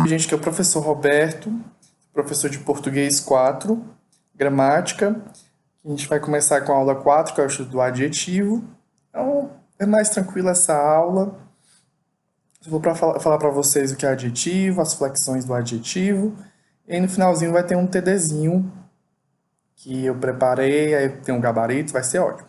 Gente, que é o professor Roberto, professor de português 4, gramática. A gente vai começar com a aula 4, que é o estudo do adjetivo. Então, é mais tranquila essa aula. Eu vou falar para vocês o que é adjetivo, as flexões do adjetivo. E aí no finalzinho vai ter um TDzinho que eu preparei, aí tem um gabarito, vai ser ótimo.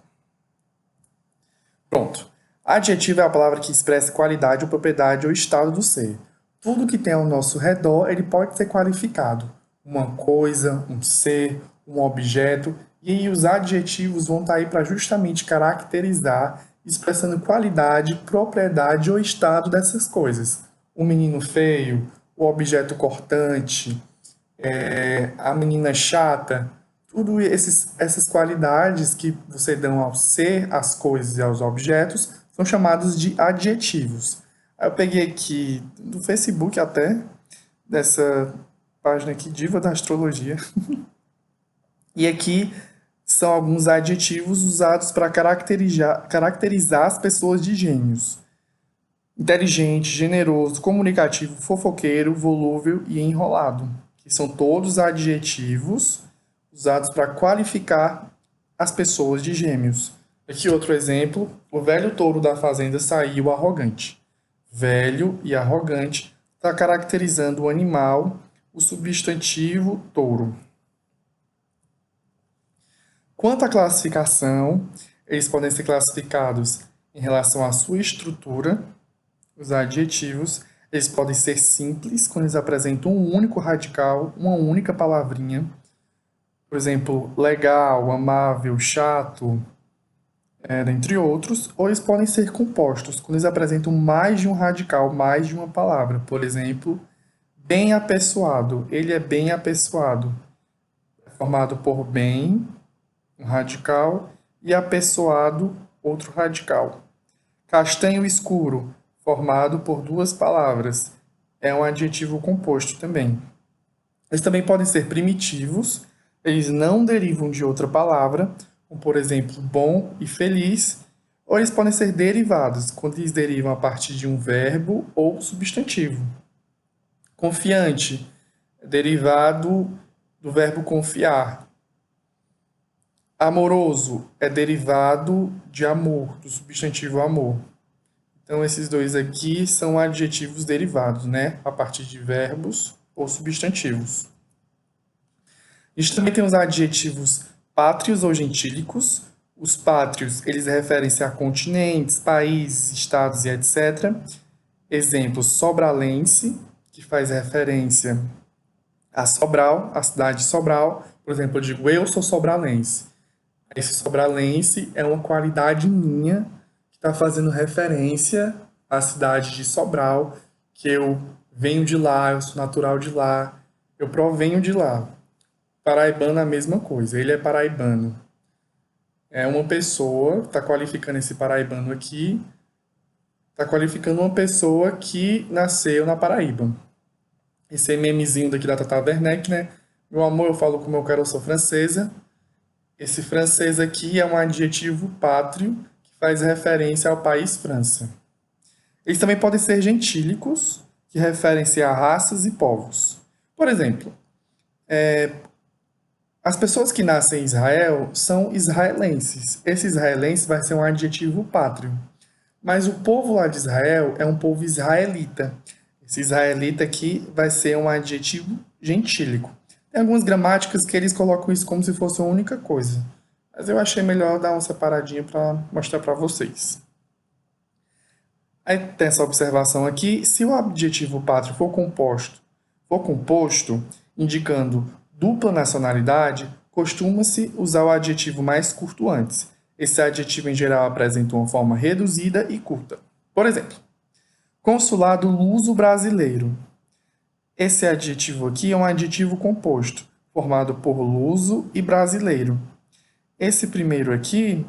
Pronto. Adjetivo é a palavra que expressa qualidade ou propriedade ou estado do ser. Tudo que tem ao nosso redor, ele pode ser qualificado. Uma coisa, um ser, um objeto. E aí os adjetivos vão estar aí para justamente caracterizar, expressando qualidade, propriedade ou estado dessas coisas. O menino feio, o objeto cortante, a menina chata, tudo essas qualidades que você dão ao ser, às coisas e aos objetos são chamados de adjetivos. Aí eu peguei aqui do Facebook até, dessa página aqui, Diva da Astrologia, e aqui são alguns adjetivos usados para caracterizar as pessoas de gênios. Inteligente, generoso, comunicativo, fofoqueiro, volúvel e enrolado, que são todos adjetivos usados para qualificar as pessoas de gêmeos. Aqui outro exemplo, o velho touro da fazenda saiu arrogante. Velho e arrogante está caracterizando o animal, o substantivo touro. Quanto à classificação, eles podem ser classificados em relação à sua estrutura. Os adjetivos, eles podem ser simples, quando eles apresentam um único radical, uma única palavrinha. Por exemplo, legal, amável, chato, dentre outros. Ou eles podem ser compostos, quando eles apresentam mais de um radical, mais de uma palavra. Por exemplo, bem apessoado. Ele é bem apessoado. É formado por bem, um radical, e apessoado, outro radical. Castanho escuro, formado por duas palavras. É um adjetivo composto também. Eles também podem ser primitivos, eles não derivam de outra palavra, como por exemplo, bom e feliz, ou eles podem ser derivados, quando eles derivam a partir de um verbo ou substantivo. Confiante, derivado do verbo confiar. Amoroso é derivado de amor, do substantivo amor. Então, esses dois aqui são adjetivos derivados, né? A partir de verbos ou substantivos. A gente também tem os adjetivos pátrios ou gentílicos. Os pátrios, eles referem-se a continentes, países, estados e etc. Exemplo, sobralense, que faz referência a Sobral, a cidade de Sobral. Por exemplo, eu digo, eu sou sobralense. Esse sobralense é uma qualidade minha que está fazendo referência à cidade de Sobral, que eu venho de lá, eu sou natural de lá, eu provenho de lá. Paraibano é a mesma coisa, ele é paraibano. É uma pessoa, está qualificando esse paraibano aqui, está qualificando uma pessoa que nasceu na Paraíba. Esse memezinho daqui da Tata Werneck, né? Meu amor, eu falo como eu quero, eu sou francesa. Esse francês aqui é um adjetivo pátrio que faz referência ao país França. Eles também podem ser gentílicos, que referem-se a raças e povos. Por exemplo, as pessoas que nascem em Israel são israelenses. Esse israelense vai ser um adjetivo pátrio. Mas o povo lá de Israel é um povo israelita. Esse israelita aqui vai ser um adjetivo gentílico. Tem algumas gramáticas que eles colocam isso como se fosse uma única coisa. Mas eu achei melhor dar uma separadinha para mostrar para vocês. Aí tem essa observação aqui. Se o adjetivo pátrio for composto, indicando dupla nacionalidade, costuma-se usar o adjetivo mais curto antes. Esse adjetivo, em geral, apresenta uma forma reduzida e curta. Por exemplo, consulado luso brasileiro. Esse adjetivo aqui é um adjetivo composto, formado por luso e brasileiro. Esse primeiro aqui,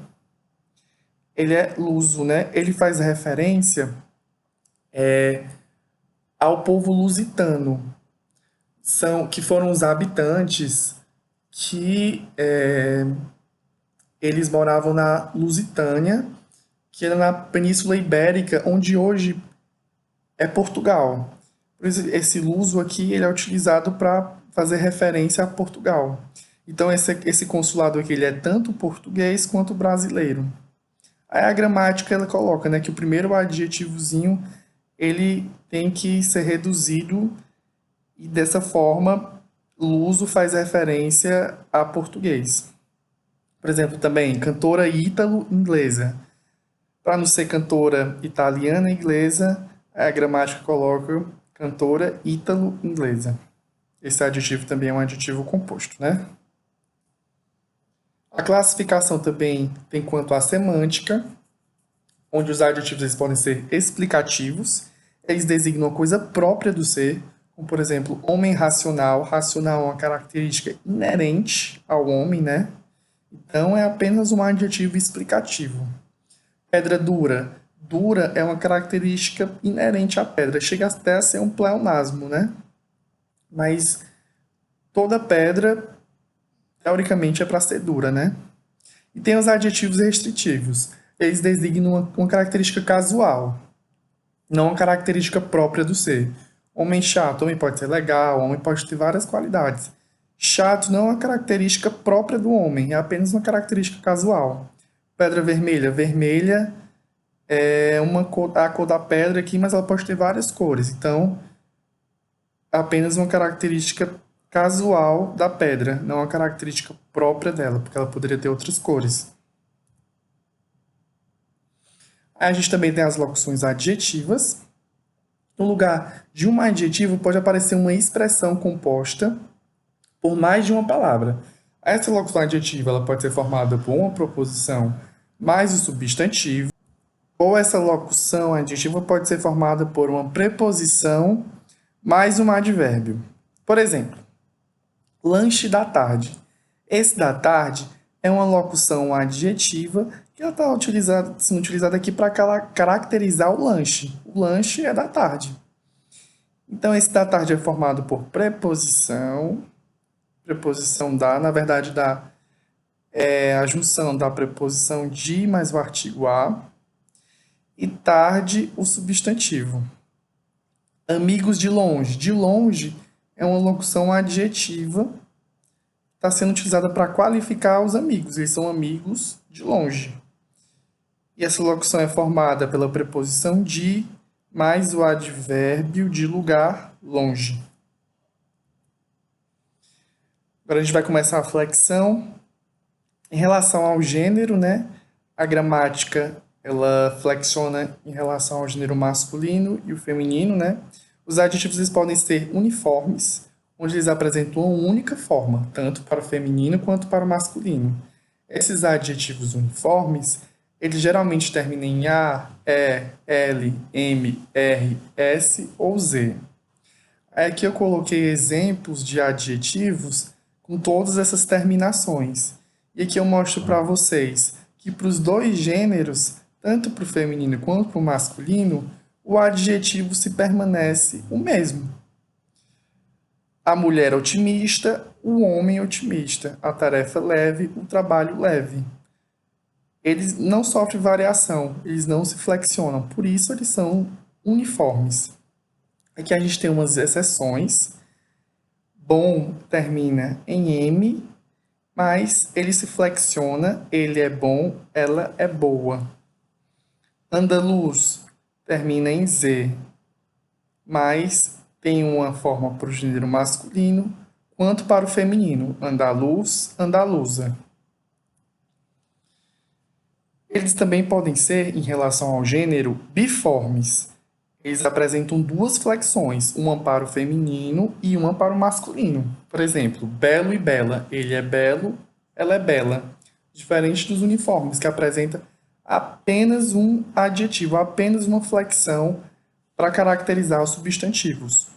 ele é luso, né? Ele faz referência ao povo lusitano, que foram os habitantes que eles moravam na Lusitânia, que era na Península Ibérica, onde hoje é Portugal. Por isso, esse luso aqui ele é utilizado para fazer referência a Portugal. Então, esse consulado aqui ele é tanto português quanto brasileiro. Aí a gramática ela coloca, né, que o primeiro adjetivozinho ele tem que ser reduzido e dessa forma luso faz referência a português. Por exemplo, também cantora ítalo-inglesa. Para não ser cantora italiana inglesa, a gramática coloca cantora ítalo-inglesa. Esse adjetivo também é um adjetivo composto, né? A classificação também tem quanto à semântica, onde os adjetivos eles podem ser explicativos, eles designam uma coisa própria do ser, como por exemplo, homem racional. Racional é uma característica inerente ao homem, né? Então é apenas um adjetivo explicativo. Pedra dura. Dura é uma característica inerente à pedra. Chega até a ser um pleonasmo, né? Mas toda pedra, teoricamente, é para ser dura, né? E tem os adjetivos restritivos. Eles designam uma característica casual, não uma característica própria do ser. Homem chato, homem pode ser legal, homem pode ter várias qualidades. Chato não é uma característica própria do homem, é apenas uma característica casual. Pedra vermelha. Vermelha é a cor da pedra aqui, mas ela pode ter várias cores. Então, é apenas uma característica casual da pedra, não uma característica própria dela, porque ela poderia ter outras cores. Aí a gente também tem as locuções adjetivas. No lugar de um adjetivo pode aparecer uma expressão composta por mais de uma palavra. Essa locução adjetiva ela pode ser formada por uma proposição mais o substantivo, ou essa locução adjetiva pode ser formada por uma preposição mais um advérbio. Por exemplo, lanche da tarde. Esse da tarde é uma locução adjetiva que ela está sendo utilizada aqui para caracterizar o lanche. O lanche é da tarde. Então, esse da tarde é formado por preposição. Preposição da, na verdade, é a junção da preposição de mais o artigo a. E tarde, o substantivo. Amigos de longe. De longe é uma locução adjetiva está sendo utilizada para qualificar os amigos. Eles são amigos de longe. E essa locução é formada pela preposição de mais o advérbio de lugar, longe. Agora a gente vai começar a flexão. Em relação ao gênero, né? A gramática ela flexiona em relação ao gênero masculino e o feminino, né? Os adjetivos eles podem ser uniformes, onde eles apresentam uma única forma, tanto para o feminino quanto para o masculino. Esses adjetivos uniformes, eles geralmente terminam em A, E, L, M, R, S ou Z. Aqui eu coloquei exemplos de adjetivos com todas essas terminações. E aqui eu mostro para vocês que para os dois gêneros, tanto para o feminino quanto para o masculino, o adjetivo se permanece o mesmo. A mulher otimista, o homem otimista, a tarefa leve, o trabalho leve. Eles não sofrem variação, eles não se flexionam, por isso eles são uniformes. Aqui a gente tem umas exceções. Bom termina em M, mas ele se flexiona, ele é bom, ela é boa. Andaluz termina em Z, mas tem uma forma para o gênero masculino, quanto para o feminino, andaluz, andaluza. Eles também podem ser, em relação ao gênero, biformes. Eles apresentam duas flexões, uma para o feminino e uma para o masculino. Por exemplo, belo e bela. Ele é belo, ela é bela. Diferente dos uniformes, que apresenta apenas um adjetivo, apenas uma flexão para caracterizar os substantivos.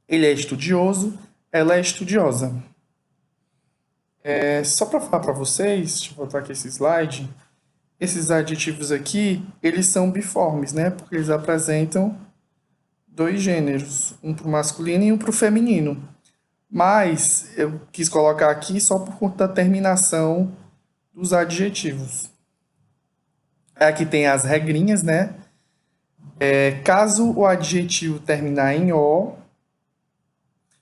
Ele é estudioso, ela é estudiosa. Só para falar para vocês, deixa eu voltar aqui esse slide. Esses adjetivos aqui, eles são biformes, né? Porque eles apresentam dois gêneros, um para o masculino e um para o feminino. Mas eu quis colocar aqui só por conta da terminação dos adjetivos. Aqui tem as regrinhas, né? Caso o adjetivo terminar em O,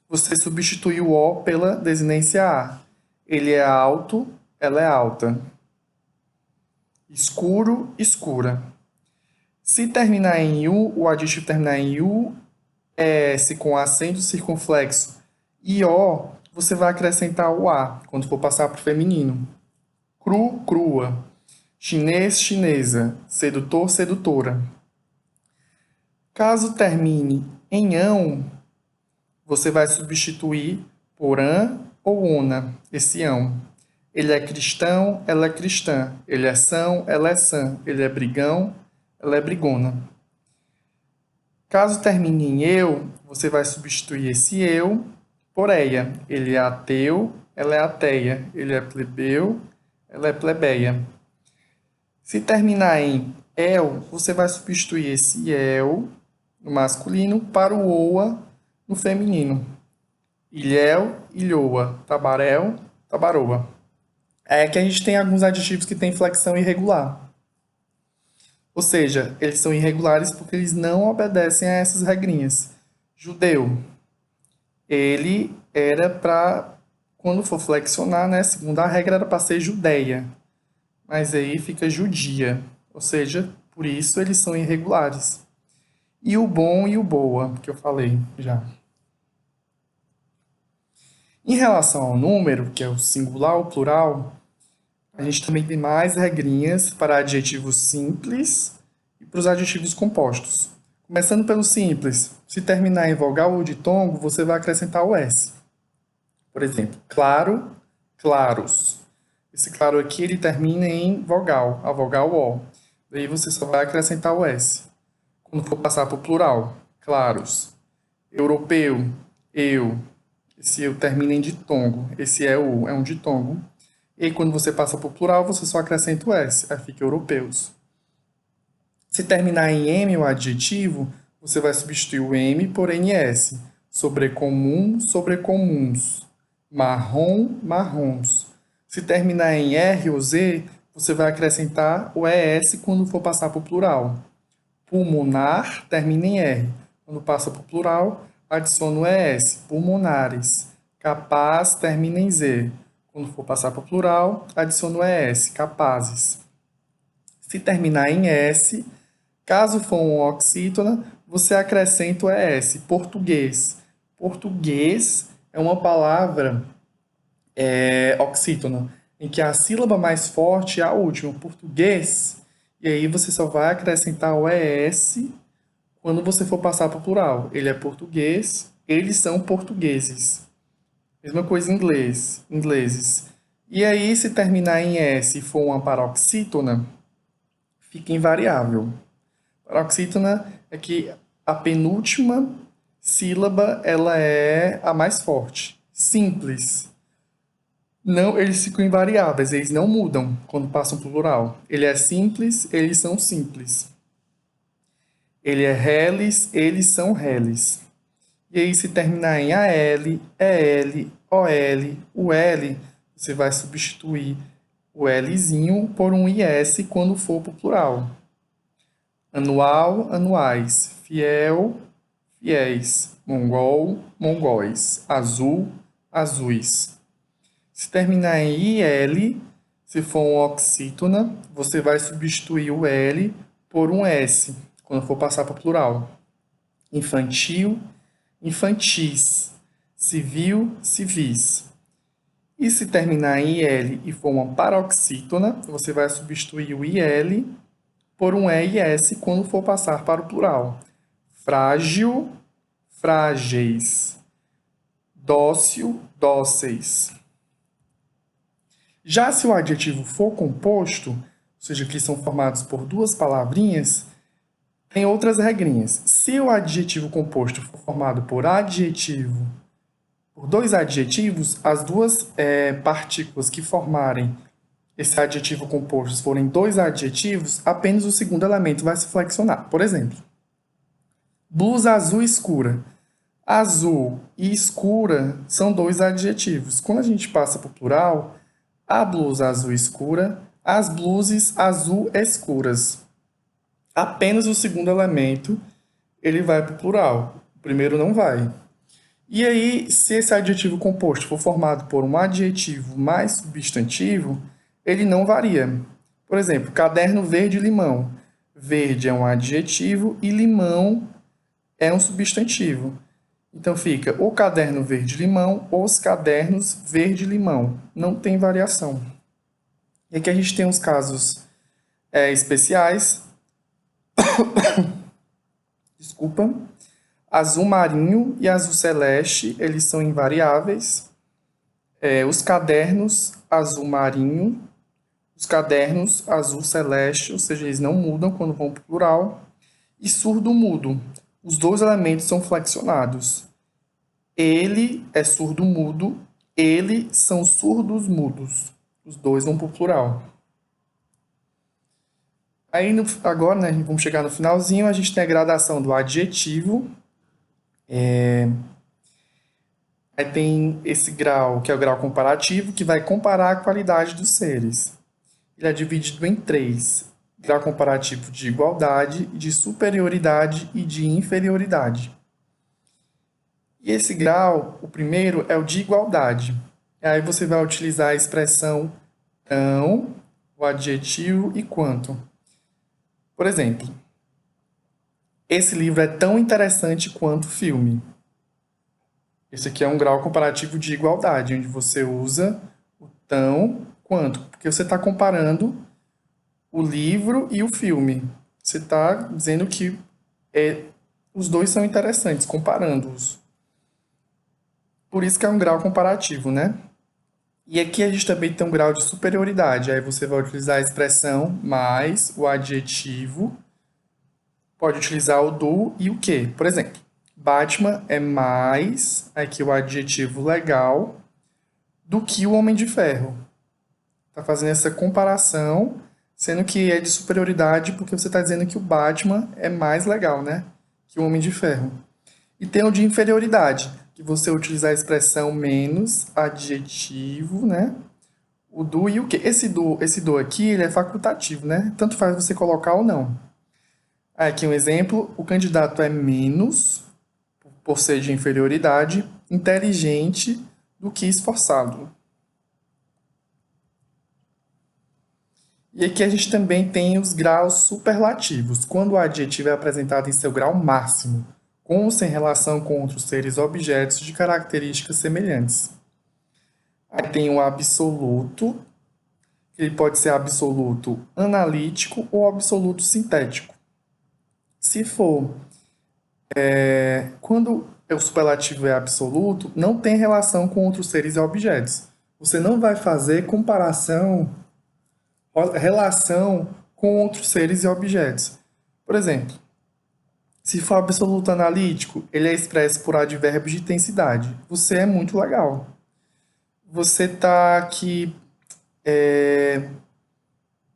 você substitui o O pela desinência A. Ele é alto, ela é alta. Escuro, escura. Se terminar em U, o adjetivo terminar em U, S com acento circunflexo e O, você vai acrescentar o A quando for passar para o feminino. Cru, crua. Chinês, chinesa. Sedutor, sedutora. Caso termine em ão, você vai substituir por an ou ona, esse ão. Ele é cristão, ela é cristã. Ele é são, ela é sã. Ele é brigão, ela é brigona. Caso termine em eu, você vai substituir esse eu por eia. Ele é ateu, ela é ateia. Ele é plebeu, ela é plebeia. Se terminar em el, você vai substituir esse el no masculino para o oa no feminino. Ilhéu, ilhoa, tabaréu, tabaroa. É que a gente tem alguns adjetivos que têm flexão irregular. Ou seja, eles são irregulares porque eles não obedecem a essas regrinhas. Judeu, ele era para, quando for flexionar, né, segundo a regra, era para ser judeia. Mas aí fica judia. Ou seja, por isso eles são irregulares. E o bom e o boa, que eu falei já. Em relação ao número, que é o singular ou plural, a gente também tem mais regrinhas para adjetivos simples e para os adjetivos compostos. Começando pelo simples, se terminar em vogal ou ditongo, você vai acrescentar o S. Por exemplo, claro, claros. Esse claro aqui ele termina em vogal, a vogal O. Daí você só vai acrescentar o S. Quando for passar para o plural, claros. Europeu, eu. Esse eu termina em ditongo. Esse é um ditongo. E quando você passa para o plural, você só acrescenta o S. Aí fica europeus. Se terminar em M o adjetivo, você vai substituir o M por NS. Sobrecomum, sobrecomuns. Marrom, marrons. Se terminar em R ou Z, você vai acrescentar o ES quando for passar para o plural. Pulmonar termina em R. Quando passa para o plural, adiciona o ES. Pulmonares. Capaz termina em Z. Quando for passar para o plural, adiciona o ES. Capazes. Se terminar em S, caso for um oxítona, você acrescenta o ES. Português. Português é uma palavra oxítona, em que a sílaba mais forte é a última, português, e aí você só vai acrescentar o ES quando você for passar para o plural. Ele é português, eles são portugueses. Mesma coisa em inglês, ingleses. E aí, se terminar em S e for uma paroxítona, fica invariável. Paroxítona é que a penúltima sílaba ela é a mais forte. Simples. Não, eles ficam invariáveis, eles não mudam quando passam para o plural. Ele é simples, eles são simples. Ele é reles, eles são reles. E aí, se terminar em AL, EL, OL, UL, você vai substituir o Lzinho por um IS quando for para o plural. Anual, anuais. Fiel, fiéis. Mongol, mongóis. Azul, azuis. Se terminar em IL, se for um oxítona, você vai substituir o L por um S, quando for passar para o plural. Infantil, infantis. Civil, civis. E se terminar em IL e for uma paroxítona, você vai substituir o IL por um EIS quando for passar para o plural. Frágil, frágeis. Dócil, dóceis. Já se o adjetivo for composto, ou seja, que são formados por duas palavrinhas, tem outras regrinhas. Se o adjetivo composto for formado por dois adjetivos, as duas partículas que formarem esse adjetivo composto forem dois adjetivos, apenas o segundo elemento vai se flexionar. Por exemplo, blusa azul escura. Azul e escura são dois adjetivos. Quando a gente passa para o plural, a blusa azul escura, as blusas azul escuras. apenas o segundo elemento ele vai para o plural. O primeiro não vai. E aí, se esse adjetivo composto for formado por um adjetivo mais substantivo, ele não varia. Por exemplo, caderno verde-limão. Verde é um adjetivo e limão é um substantivo. Então fica o caderno verde-limão, os cadernos verde-limão. Não tem variação. E aqui a gente tem uns casos especiais. Desculpa. Azul marinho e azul celeste, eles são invariáveis. Os cadernos azul marinho, os cadernos azul celeste, ou seja, eles não mudam quando vão para o plural. E surdo mudo, os dois elementos são flexionados. Ele é surdo mudo, ele são surdos mudos. Os dois vão para o plural. Aí agora, né, vamos chegar no finalzinho, a gente tem a gradação do adjetivo. Aí tem esse grau, que é o grau comparativo, que vai comparar a qualidade dos seres. Ele é dividido em 3. Grau comparativo de igualdade, de superioridade e de inferioridade. E esse grau, o primeiro, é o de igualdade. Aí você vai utilizar a expressão tão, o adjetivo e quanto. Por exemplo, esse livro é tão interessante quanto o filme. Esse aqui é um grau comparativo de igualdade, onde você usa o tão quanto, porque você está comparando o livro e o filme. Você está dizendo que os dois são interessantes, comparando-os. Por isso que é um grau comparativo, né? E aqui a gente também tem um grau de superioridade. Aí você vai utilizar a expressão mais o adjetivo. Pode utilizar o do e o que. Por exemplo, Batman é mais, aqui o adjetivo legal, do que o Homem de Ferro. Está fazendo essa comparação, sendo que é de superioridade porque você está dizendo que o Batman é mais legal, né? Que o Homem de Ferro. E tem o de inferioridade, que você utilizar a expressão menos, adjetivo, né? O do e o que. Esse do aqui, ele é facultativo, né? Tanto faz você colocar ou não. Aqui um exemplo, o candidato é menos, por ser de inferioridade, inteligente do que esforçado. E aqui a gente também tem os graus superlativos, quando o adjetivo é apresentado em seu grau máximo, com ou sem relação com outros seres ou objetos de características semelhantes. Aí tem o absoluto, que ele pode ser absoluto analítico ou absoluto sintético. Se for quando o superlativo é absoluto, não tem relação com outros seres e objetos. Você não vai fazer relação com outros seres e objetos. Por exemplo, se for absoluto analítico, ele é expresso por advérbios de intensidade. Você é muito legal. Você está aqui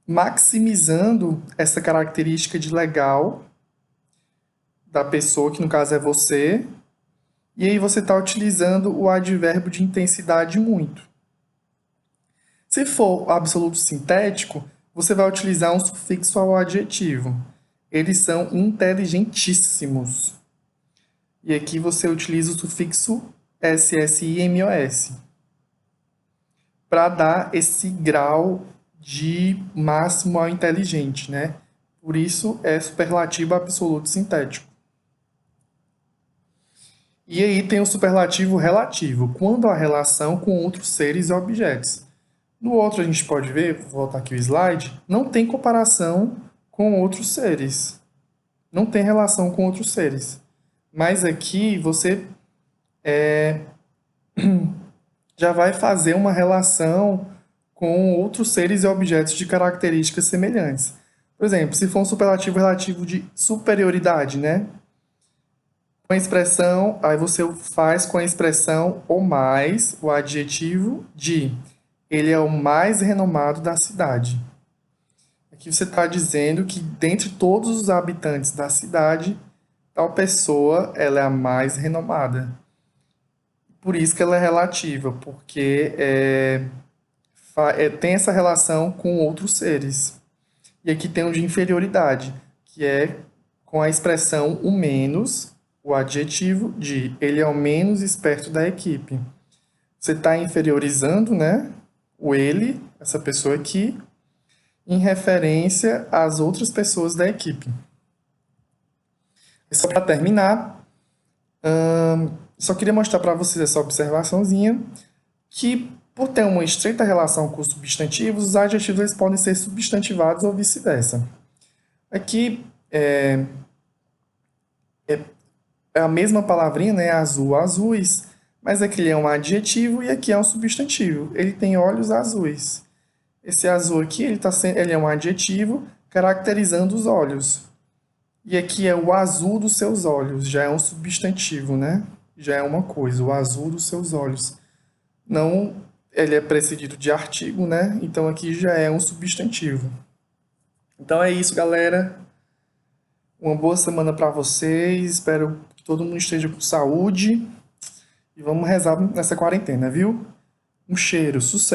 maximizando essa característica de legal da pessoa, que no caso é você, e aí você está utilizando o advérbio de intensidade muito. Se for absoluto sintético, você vai utilizar um sufixo ao adjetivo. Eles são inteligentíssimos. E aqui você utiliza o sufixo SSIMOS para dar esse grau de máximo ao inteligente, né? Por isso é superlativo absoluto sintético. E aí tem o superlativo relativo, quando há relação com outros seres e objetos. No outro a gente pode ver, vou voltar aqui o slide, não tem comparação com outros seres. Não tem relação com outros seres. Mas aqui você já vai fazer uma relação com outros seres e objetos de características semelhantes. Por exemplo, se for um superlativo relativo de superioridade, né? Com a expressão, aí você faz com a expressão o mais, o adjetivo de. Ele é o mais renomado da cidade. Aqui você está dizendo que dentre todos os habitantes da cidade, tal pessoa ela é a mais renomada. Por isso que ela é relativa, porque tem essa relação com outros seres. E aqui tem o de inferioridade, que é com a expressão o menos, o adjetivo de ele é o menos esperto da equipe. Você está inferiorizando, né, o ele, essa pessoa aqui, em referência às outras pessoas da equipe. E só para terminar, só queria mostrar para vocês essa observaçãozinha, que por ter uma estreita relação com os substantivos, os adjetivos eles podem ser substantivados ou vice-versa. Aqui é a mesma palavrinha, né, azul, azuis, mas aqui é um adjetivo e aqui é um substantivo. Ele tem olhos azuis. Esse azul aqui, ele é um adjetivo caracterizando os olhos. E aqui é o azul dos seus olhos, já é um substantivo, né? Já é uma coisa, o azul dos seus olhos. Não, ele é precedido de artigo, né? Então aqui já é um substantivo. Então é isso, galera. Uma boa semana para vocês. Espero que todo mundo esteja com saúde. E vamos rezar nessa quarentena, viu? Um cheiro, sucesso!